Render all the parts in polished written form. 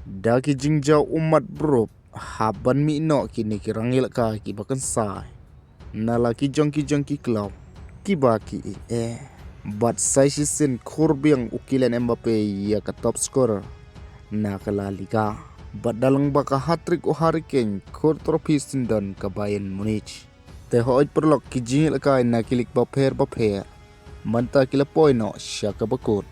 Daki jingjau umat bro haban mi no kini kirangil ka ki bakan sai nala ki jongki club kiba ki but sai sin Khurbiang ukilan Mbappe ya ka top scorer na ka La Liga but dalang baka hat-trick o Hurricane khur trophy sindan ka Bayern Munich te hooj perlok ki jingil ka na kilik baper manta kila poino sya ka bakut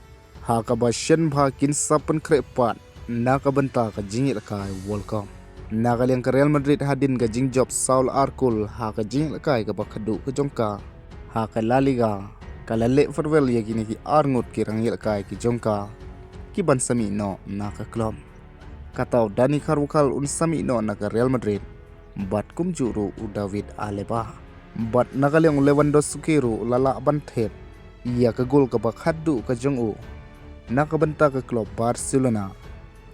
ha ka ba shen bha kin sapan krepat na ka banta ka jingil ka World Cup na ka liang ka Real Madrid hadin ka jingjob Saul Arkul ha ka jingil ka bakadu ka jongka ha ka La Liga kala le farewell ya gini ki arngut ki rangil ka ki jongka ki ban sami no na ka club katau Dani Carvajal un sami no na ka Real Madrid bat kum juru u David Alaba bat na ka liang Lewandowski ru lala ban thet ia ka gol ka bakhadu ka jongu na ka banta ka club Barcelona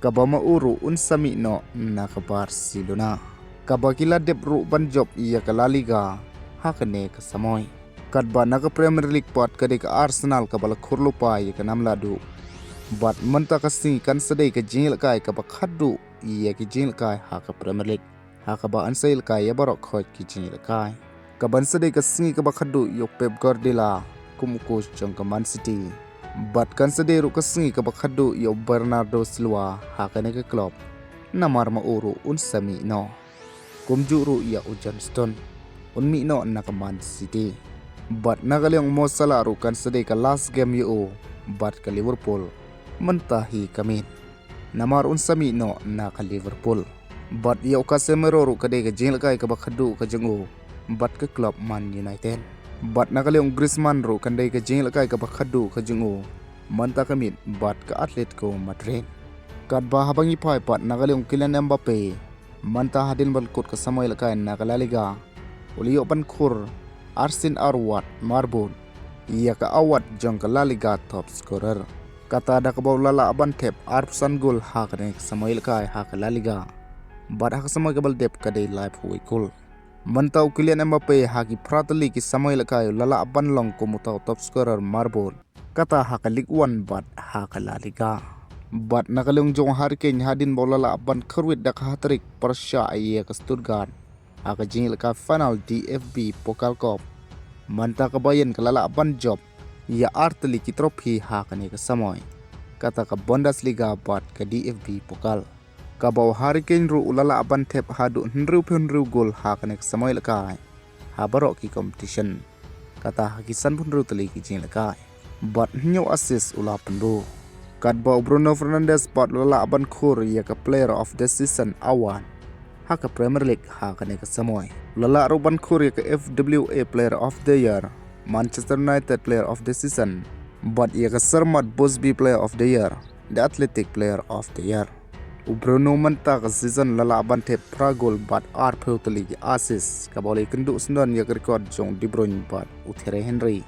kabama uru un sami no na ka Barcelona kabakila dep ru ban job ia ka La Liga hakane ka samoy kadba na ka Premier League pot ka de ka Arsenal ka bala khurlupa ia ka namladu bat manta ka sing kan sedai ka jingil kai ka bakhadu ia ki jingil kai ha ka Premier League ha ka ba ansail kai ya barok khoj ki jingil kai ka ban sedai ka sing ka bakhadu yo Pep Guardiola kumukus jong ka Man City bat kan sederu kasingi ka bakhadu yo Bernardo Silva hakane ka club namar mauru un sami no kumjuru ya u Johnston un mi no na ka Man City bat nagalyong Mo Salah ru kan sedai ka last game yo bat ka Liverpool mentahi kamit namar un sami no na ka Liverpool bat yo Casemiro ru ka de ka jingil kai ka bakhadu ka jengu bat ka club Man United bat nagalyong Griezmann ru kandai ka jingil kai ka bakhadu ka jingu manta kamit bat ka Atletico Madrid kat ba habangi pai pat nagalyong Kylian Mbappe manta hadin balkut ka samay lakay na ka La Liga uliyo pan khur Arsin Arwat Marbon iya ka awat jong ka La Liga top scorer kata da ka lala aban tep arpusan gol ha ka ne samay lakay ha ka La Liga bat ha ka samay ka baldep ka day live huwi kul mantau Kylian Mbappe haki pratali ki samay lakay lala aban long kumutaw top scorer Marbon kata haka League 1 bat haka La Liga bat nakalung jong Hurricane hadin lala aban kerwit dak hat-trick persya iya ka Stuttgart haka jingil ka final DFB Pokal Cup manta ka Bayern ka lala aban job ya arteli ki trophy haka ne ka samoy kata ka Bundesliga bat ka DFB Pokal kabaw Hurricane ru ulala aban tep hadu henru gol hakane samoy lakay habaro ki competition kata hakisan punru tali ki jing lakay bat nyo assist ula pendu kadbaw Bruno Fernandes bat ulala aban khur ya ka player of the season awan haka Premier League hakane ka samoy ulala ruban khur ya ka FWA player of the year Manchester United player of the season bat ya ka Sermat Busby player of the year the Athletic player of the year Bruno manta ka season lalaban te pragol bat ar peutali ki assist ka boleh kendu sendan ya record jong De Bruyne bat uthere Henry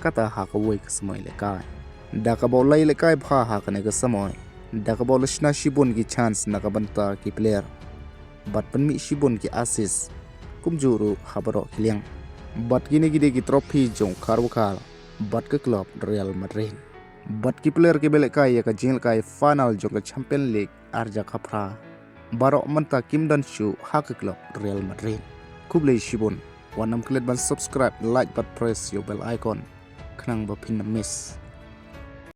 kata ha ka wei ka samay lekai da ka boleh lekai bha ha ka ne ka samay da ka boleh shna shibun ki chance na ka banta ki player bat penmi shibun ki assist kumjuru habaro kiliang bat gini ki trophy jong Carvajal bat ke club Real Madrid bat ki player ke belek kai ya ka jingil kai final jong ka Champions League arja khapra barok manta kim dan shu hak club Real Madrid kublai shibun wanam klet ban subscribe like but press your bell icon khnang ba pin miss